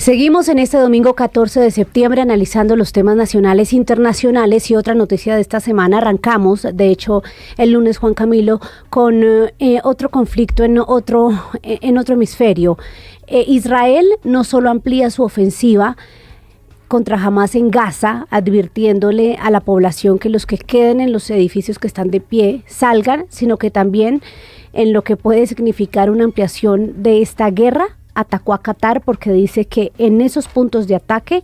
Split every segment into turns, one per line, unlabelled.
Seguimos en este domingo 14 de septiembre analizando los temas nacionales e internacionales y otra noticia de esta semana. Arrancamos, de hecho, el lunes, Juan Camilo, con otro conflicto en otro hemisferio. Israel no solo amplía su ofensiva contra Hamás en Gaza, advirtiéndole a la población que los que queden en los edificios que están de pie salgan, sino que también en lo que puede significar una ampliación de esta guerra, atacó a Qatar porque dice que en esos puntos de ataque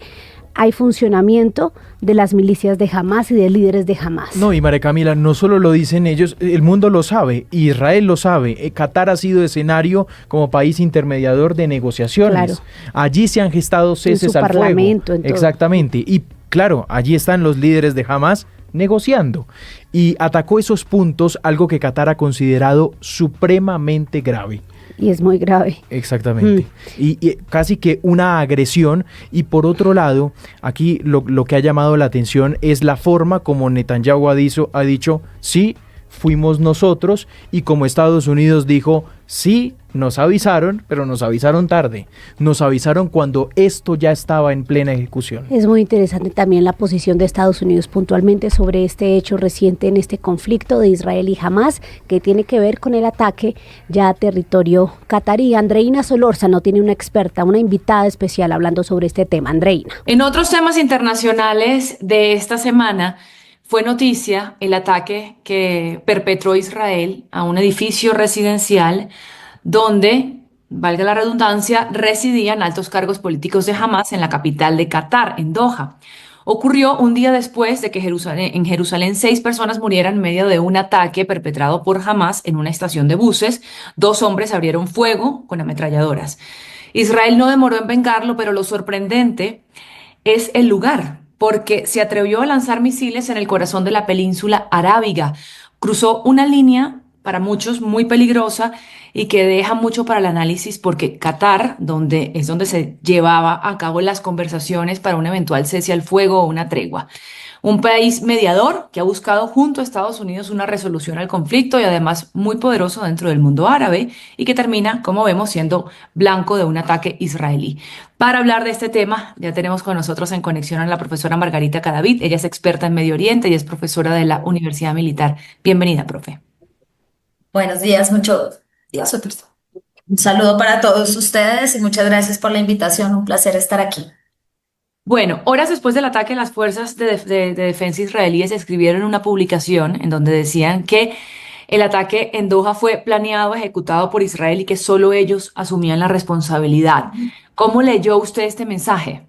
hay funcionamiento de las milicias de Hamás y de líderes de Hamás.
No, y María Camila, no solo lo dicen ellos, el mundo lo sabe, Israel lo sabe. Qatar ha sido escenario como país intermediador de negociaciones. Claro. Allí se han gestado ceses al fuego. Exactamente. Y claro, allí están los líderes de Hamás negociando. Y atacó esos puntos, algo que Qatar ha considerado supremamente grave.
Y es muy grave.
Exactamente. Y casi que una agresión. Y por otro lado, aquí lo que ha llamado la atención es la forma como Netanyahu ha dicho, sí, fuimos nosotros, y como Estados Unidos dijo, sí, nos avisaron, pero nos avisaron tarde. Nos avisaron cuando esto ya estaba en plena ejecución.
Es muy interesante también la posición de Estados Unidos puntualmente sobre este hecho reciente en este conflicto de Israel y Hamás, que tiene que ver con el ataque ya a territorio catarí. Andreina Solórzano tiene una experta, una invitada especial hablando sobre este tema. Andreina.
En otros temas internacionales de esta semana, fue noticia el ataque que perpetró Israel a un edificio residencial donde, valga la redundancia, residían altos cargos políticos de Hamás en la capital de Qatar, en Doha. Ocurrió un día después de que en Jerusalén 6 personas murieran en medio de un ataque perpetrado por Hamás en una estación de buses. 2 hombres abrieron fuego con ametralladoras. Israel no demoró en vengarlo, pero lo sorprendente es el lugar, porque se atrevió a lanzar misiles en el corazón de la península arábiga. Cruzó una línea para muchos muy peligrosa y que deja mucho para el análisis, porque Qatar, donde se llevaba a cabo las conversaciones para un eventual cese al fuego o una tregua. Un país mediador que ha buscado junto a Estados Unidos una resolución al conflicto y además muy poderoso dentro del mundo árabe, y que termina, como vemos, siendo blanco de un ataque israelí. Para hablar de este tema, ya tenemos con nosotros en conexión a la profesora Margarita Cadavid. Ella es experta en Medio Oriente y es profesora de la Universidad Militar. Bienvenida, profe.
Buenos días, un saludo para todos ustedes y muchas gracias por la invitación. Un placer estar aquí.
Bueno, horas después del ataque, las fuerzas de defensa israelíes escribieron una publicación en donde decían que el ataque en Doha fue planeado, ejecutado por Israel y que solo ellos asumían la responsabilidad. ¿Cómo leyó usted este mensaje?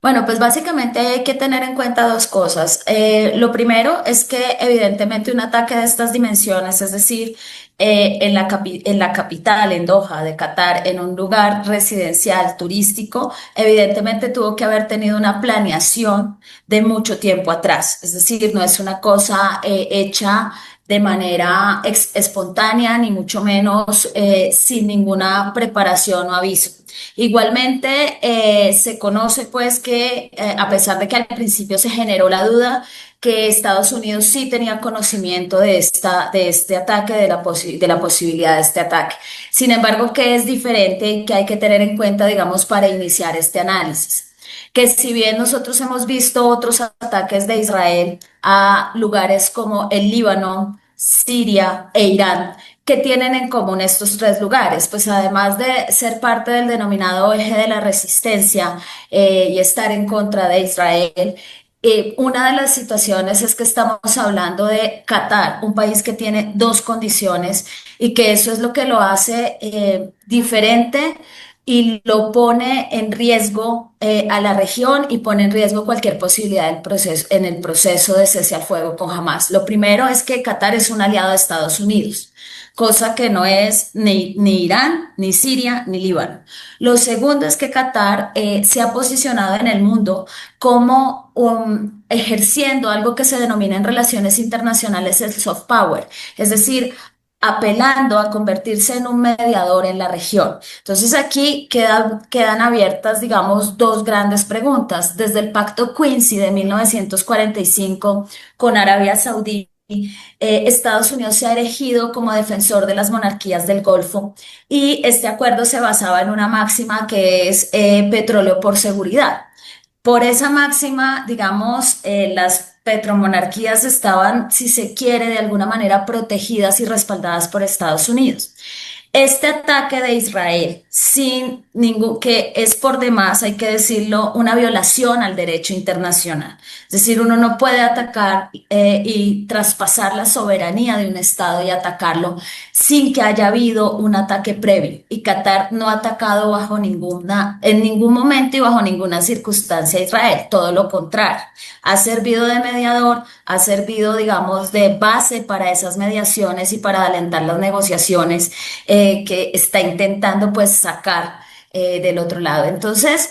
Bueno, pues básicamente hay que tener en cuenta 2 cosas. Lo primero es que evidentemente un ataque de estas dimensiones, es decir, en la capital, en Doha de Qatar, en un lugar residencial turístico, evidentemente tuvo que haber tenido una planeación de mucho tiempo atrás. Es decir, no es una cosa hecha de manera espontánea, ni mucho menos sin ninguna preparación o aviso. Igualmente, se conoce pues que a pesar de que al principio se generó la duda, que Estados Unidos sí tenía conocimiento de este ataque, de la posibilidad de este ataque. Sin embargo, que es diferente y que hay que tener en cuenta, digamos, para iniciar este análisis. Que si bien nosotros hemos visto otros ataques de Israel a lugares como el Líbano, Siria e Irán, ¿qué tienen en común estos 3 lugares? Pues además de ser parte del denominado eje de la resistencia y estar en contra de Israel, una de las situaciones es que estamos hablando de Qatar, un país que tiene 2 condiciones y que eso es lo que lo hace diferente y lo pone en riesgo a la región y pone en riesgo cualquier posibilidad en el proceso de cese al fuego con Hamás. Lo primero es que Qatar es un aliado de Estados Unidos, cosa que no es ni Irán, ni Siria, ni Líbano. Lo segundo es que Qatar se ha posicionado en el mundo como ejerciendo algo que se denomina en relaciones internacionales el soft power, es decir, apelando a convertirse en un mediador en la región. Entonces aquí quedan abiertas, digamos, 2 grandes preguntas. Desde el Pacto Quincy de 1945 con Arabia Saudí Estados Unidos se ha erigido como defensor de las monarquías del Golfo y este acuerdo se basaba en una máxima que es petróleo por seguridad. Por esa máxima, digamos, las petromonarquías estaban, si se quiere, de alguna manera protegidas y respaldadas por Estados Unidos. Este ataque de Israel, sin ningún, que es por demás, hay que decirlo, una violación al derecho internacional. Es decir, uno no puede atacar y traspasar la soberanía de un Estado y atacarlo sin que haya habido un ataque previo. Y Qatar no ha atacado en ningún momento y bajo ninguna circunstancia a Israel, todo lo contrario. Ha servido de mediador, ha servido, digamos, de base para esas mediaciones y para alentar las negociaciones que está intentando pues sacar del otro lado. Entonces,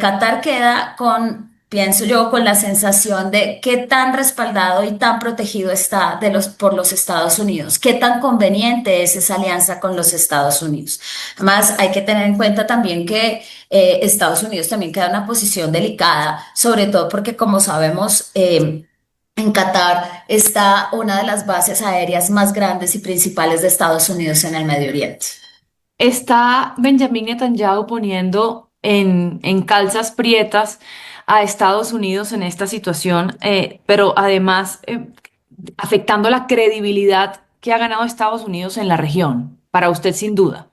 Qatar queda con, pienso yo, con la sensación de qué tan respaldado y tan protegido está por los Estados Unidos, qué tan conveniente es esa alianza con los Estados Unidos. Además, hay que tener en cuenta también que Estados Unidos también queda en una posición delicada, sobre todo porque, como sabemos, en Qatar está una de las bases aéreas más grandes y principales de Estados Unidos en el Medio Oriente.
Está Benjamín Netanyahu poniendo en calzas prietas a Estados Unidos en esta situación, pero además afectando la credibilidad que ha ganado Estados Unidos en la región, para usted sin duda.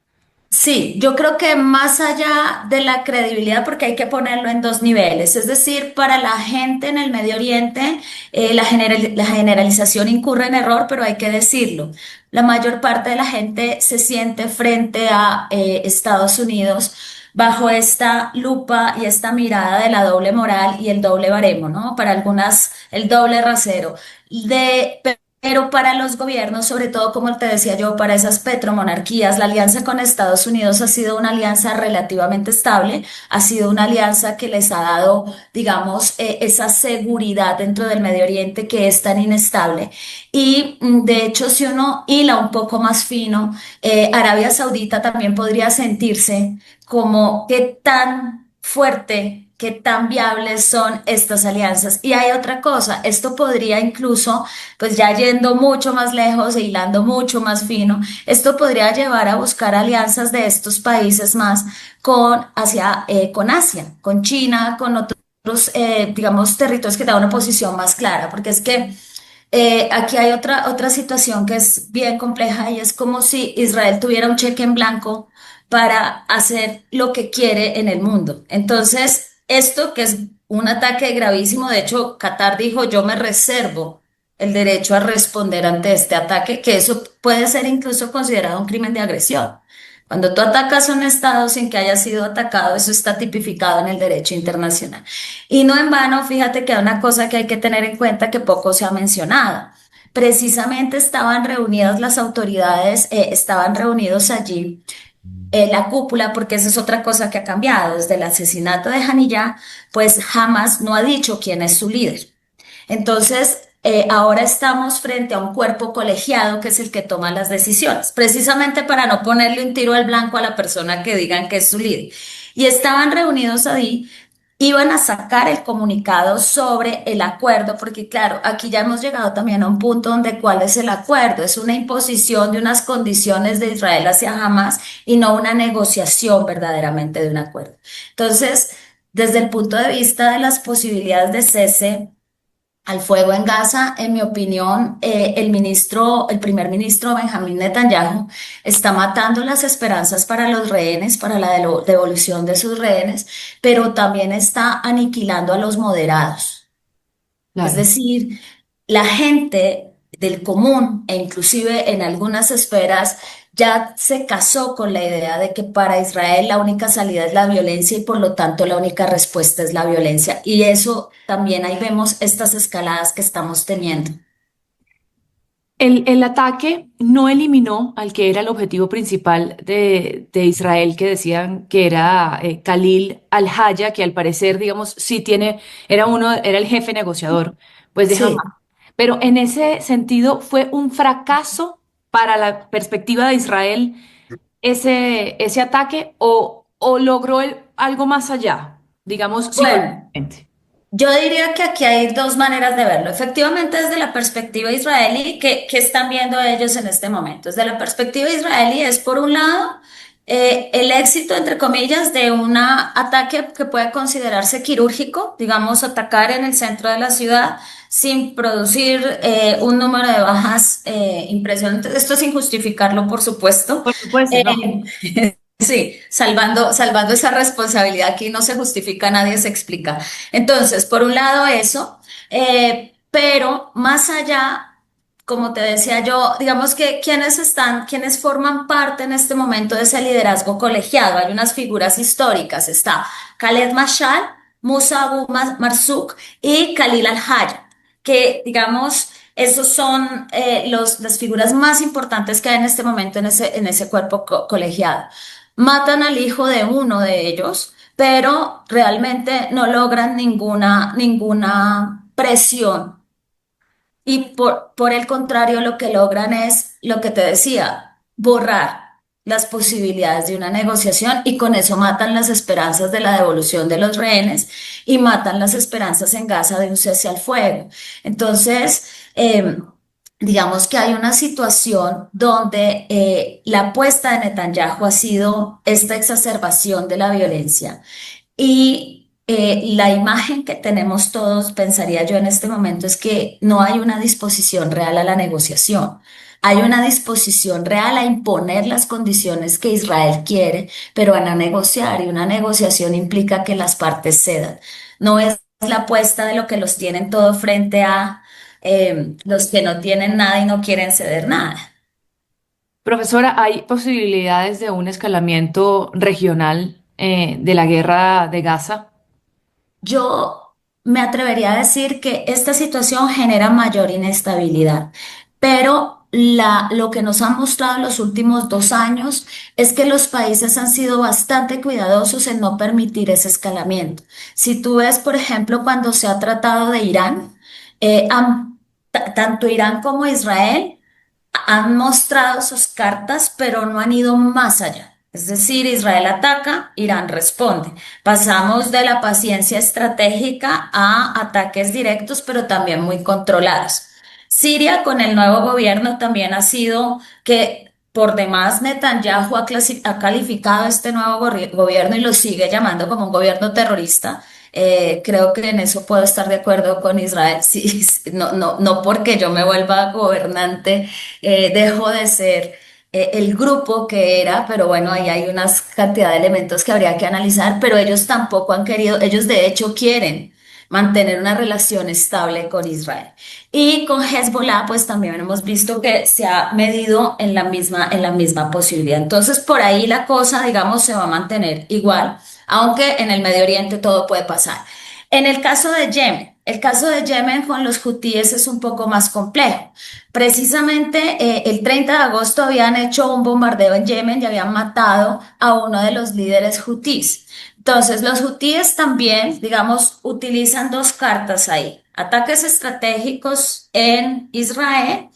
Sí, yo creo que más allá de la credibilidad, porque hay que ponerlo en dos niveles, es decir, para la gente en el Medio Oriente, la generalización incurre en error, pero hay que decirlo. La mayor parte de la gente se siente frente a Estados Unidos bajo esta lupa y esta mirada de la doble moral y el doble baremo, ¿no? Para algunas, el doble rasero. Pero para los gobiernos, sobre todo, como te decía yo, para esas petromonarquías, la alianza con Estados Unidos ha sido una alianza relativamente estable, ha sido una alianza que les ha dado, digamos, esa seguridad dentro del Medio Oriente que es tan inestable. Y de hecho, si uno hila un poco más fino, Arabia Saudita también podría sentirse como qué tan fuerte, qué tan viables son estas alianzas. Y hay otra cosa, esto podría incluso, pues ya yendo mucho más lejos e hilando mucho más fino, esto podría llevar a buscar alianzas de estos países más con Asia, con China, con otros, digamos, territorios que dan una posición más clara, porque es que aquí hay otra situación que es bien compleja y es como si Israel tuviera un cheque en blanco para hacer lo que quiere en el mundo. Entonces, esto que es un ataque gravísimo, de hecho, Qatar dijo, yo me reservo el derecho a responder ante este ataque, que eso puede ser incluso considerado un crimen de agresión. Cuando tú atacas a un Estado sin que haya sido atacado, eso está tipificado en el derecho internacional. Y no en vano, fíjate que hay una cosa que hay que tener en cuenta que poco se ha mencionado. Precisamente estaban reunidas las autoridades, estaban reunidos allí la cúpula, porque esa es otra cosa que ha cambiado. Desde el asesinato de Haniyeh, pues Hamas no ha dicho quién es su líder. Entonces, ahora estamos frente a un cuerpo colegiado que es el que toma las decisiones, precisamente para no ponerle un tiro al blanco a la persona que digan que es su líder. Y estaban reunidos ahí, iban a sacar el comunicado sobre el acuerdo, porque claro, aquí ya hemos llegado también a un punto donde cuál es el acuerdo, es una imposición de unas condiciones de Israel hacia Hamas y no una negociación verdaderamente de un acuerdo. Entonces, desde el punto de vista de las posibilidades de cese al fuego en Gaza, en mi opinión, el primer ministro Benjamín Netanyahu está matando las esperanzas para los rehenes, para la devolución de sus rehenes, pero también está aniquilando a los moderados. Es
Claro.
decir, la gente del común e inclusive en algunas esferas ya se casó con la idea de que para Israel la única salida es la violencia y por lo tanto la única respuesta es la violencia. Y eso también ahí vemos estas escaladas que estamos teniendo.
El ataque no eliminó al que era el objetivo principal de Israel, que decían que era Khalil al-Haya, que al parecer, digamos, sí tiene, era el jefe negociador, pues de Hamas.
Sí.
Pero en ese sentido fue un fracaso para la perspectiva de Israel ese ataque o logró algo más allá, digamos,
Bueno.
psicológicamente.
Yo diría que aquí hay dos maneras de verlo. Efectivamente, desde la perspectiva israelí, ¿qué están viendo ellos en este momento? Desde la perspectiva israelí es, por un lado, el éxito, entre comillas, de un ataque que puede considerarse quirúrgico, digamos, atacar en el centro de la ciudad sin producir un número de bajas impresionantes. Esto sin justificarlo, por supuesto.
Por supuesto, no.
Sí, salvando esa responsabilidad, aquí no se justifica, nadie se explica. Entonces, por un lado eso, pero más allá, como te decía yo, digamos que quienes forman parte en este momento de ese liderazgo colegiado, hay unas figuras históricas, está Khaled Mashal, Musa Abu Marzuk y Khalil Al-Hayya, que digamos... Esos son las figuras más importantes que hay en este momento en ese cuerpo colegiado. Matan al hijo de uno de ellos, pero realmente no logran ninguna presión. Y por el contrario, lo que logran es lo que te decía, borrar las posibilidades de una negociación y con eso matan las esperanzas de la devolución de los rehenes y matan las esperanzas en Gaza de un cese al fuego. Entonces, digamos que hay una situación donde la apuesta de Netanyahu ha sido esta exacerbación de la violencia y la imagen que tenemos todos, pensaría yo en este momento, es que no hay una disposición real a la negociación. Hay una disposición real a imponer las condiciones que Israel quiere, pero a no negociar. Y una negociación implica que las partes cedan. No es la apuesta de lo que los tienen todo frente a los que no tienen nada y no quieren ceder nada.
Profesora, ¿hay posibilidades de un escalamiento regional de la guerra de Gaza?
Yo me atrevería a decir que esta situación genera mayor inestabilidad, pero lo que nos han mostrado en los últimos 2 años es que los países han sido bastante cuidadosos en no permitir ese escalamiento. Si tú ves, por ejemplo, cuando se ha tratado de Irán, tanto Irán como Israel han mostrado sus cartas, pero no han ido más allá. Es decir, Israel ataca, Irán responde. Pasamos de la paciencia estratégica a ataques directos, pero también muy controlados. Siria con el nuevo gobierno también ha sido que por demás Netanyahu ha calificado este nuevo gobierno y lo sigue llamando como un gobierno terrorista. Creo que en eso puedo estar de acuerdo con Israel. Sí, no porque yo me vuelva gobernante dejó de ser el grupo que era, pero bueno, ahí hay una cantidad de elementos que habría que analizar, pero ellos tampoco han querido, ellos de hecho quieren mantener una relación estable con Israel. Y con Hezbollah, pues también hemos visto que se ha medido en la misma posibilidad. Entonces, por ahí la cosa, digamos, se va a mantener igual, aunque en el Medio Oriente todo puede pasar. En el caso de Yemen, el caso de Yemen con los hutíes es un poco más complejo. Precisamente el 30 de agosto habían hecho un bombardeo en Yemen y habían matado a uno de los líderes hutíes. Entonces, los hutíes también, digamos, utilizan dos cartas ahí. Ataques estratégicos en Israel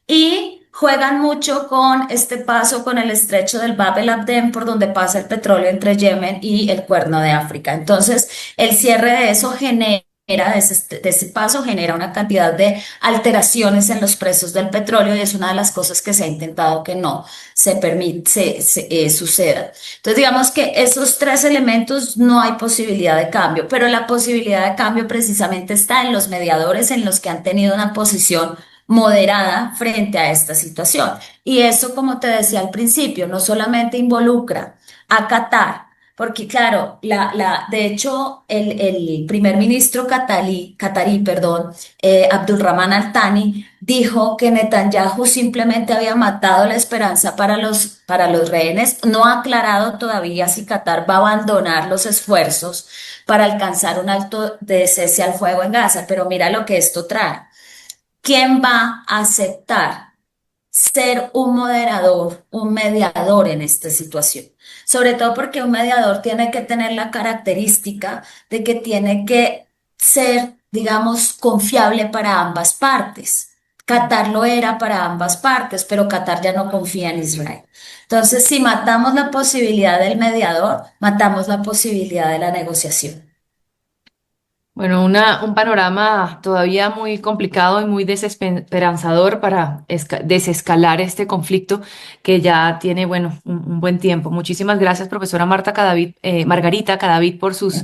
y juegan mucho con este paso con el estrecho del Bab el Abdel, por donde pasa el petróleo entre Yemen y el Cuerno de África. Entonces, el cierre de eso de ese paso genera una cantidad de alteraciones en los precios del petróleo y es una de las cosas que se ha intentado que no se permite, suceda. Entonces, digamos que esos tres elementos no hay posibilidad de cambio, pero la posibilidad de cambio precisamente está en los mediadores, en los que han tenido una posición moderada frente a esta situación. Y eso, como te decía al principio, no solamente involucra a Qatar, porque claro, de hecho, el primer ministro catarí, perdón, Abdulrahman Al-Thani, dijo que Netanyahu simplemente había matado la esperanza para los rehenes. No ha aclarado todavía si Qatar va a abandonar los esfuerzos para alcanzar un alto de cese al fuego en Gaza, pero mira lo que esto trae. ¿Quién va a aceptar ser un moderador, un mediador en esta situación? Sobre todo porque un mediador tiene que tener la característica de que tiene que ser, digamos, confiable para ambas partes. Qatar lo era para ambas partes, pero Qatar ya no confía en Israel. Entonces, si matamos la posibilidad del mediador, matamos la posibilidad de la negociación.
Bueno, un panorama todavía muy complicado y muy desesperanzador para desescalar este conflicto que ya tiene, bueno, un buen tiempo. Muchísimas gracias, profesora Margarita Cadavid, por sus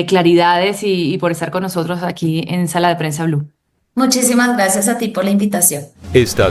claridades y por estar con nosotros aquí en Sala de Prensa Blue.
Muchísimas gracias a ti por la invitación.
Esta